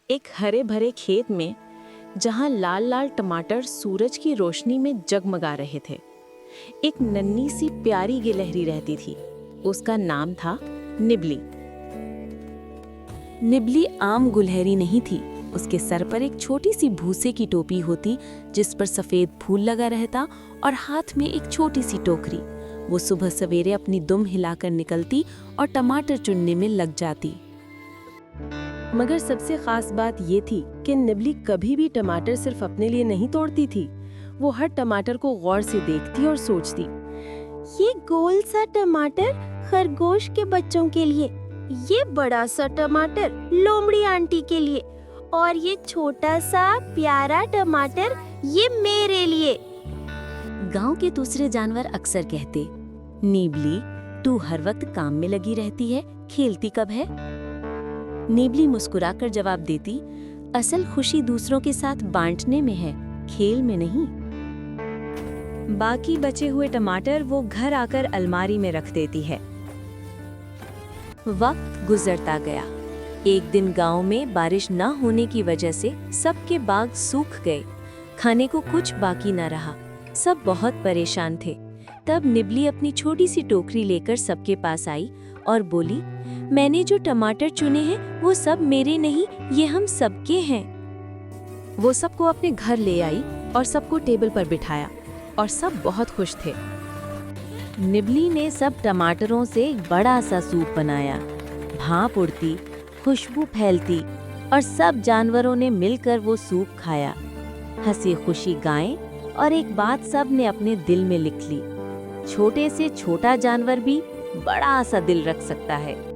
एक हरे भरे खेत में जहां लाल लाल टमाटर सूरज की रोशनी में जगमगा रहे थे, एक नन्ही सी प्यारी गिलहरी रहती थी। उसका नाम था निबली। निबली आम गुलहरी नहीं थी। उसके सर पर एक छोटी सी भूसे की टोपी होती जिस पर सफेद फूल लगा रहता और हाथ में एक छोटी सी टोकरी। वो सुबह सवेरे अपनी दुम हिलाकर निकलती और टमाटर चुनने में लग जाती। मगर सबसे खास बात ये थी कि निबली कभी भी टमाटर सिर्फ अपने लिए नहीं तोड़ती थी। वो हर टमाटर को गौर से देखती और सोचती, ये गोल सा टमाटर खरगोश के बच्चों के लिए, ये बड़ा सा टमाटर लोमड़ी आंटी के लिए, और ये छोटा सा प्यारा टमाटर ये मेरे लिए। गांव के दूसरे जानवर अक्सर कहते, निबली तू हर वक्त काम में लगी रहती है, खेलती कब है? निबली मुस्कुराकर जवाब देती, असल खुशी दूसरों के साथ बांटने में है, खेल में नहीं। बाकी बचे हुए टमाटर वो घर आकर अलमारी में रख देती है। वक्त गुजरता गया। एक दिन गांव में बारिश न होने की वजह से सबके बाग सूख गए। खाने को कुछ बाकी न रहा। सब बहुत परेशान थे। तब निबली अपनी छोटी सी टोकरी लेकर सबके पास आई और बोली, मैंने जो टमाटर चुने हैं वो सब मेरे नहीं, ये हम सबके हैं। वो सबको अपने घर ले आई और सबको टेबल पर बिठाया और सब बहुत खुश थे। निबली ने सब टमाटरों से एक बड़ा सा सूप बनाया। भाप उड़ती, खुशबू फैलती और सब जानवरों ने मिलकर वो सूप खाया। हंसी खुशी गाएं और एक बात सब ने अपने दिल में लिख ली, छोटे से छोटा जानवर भी बड़ा सा दिल रख सकता है।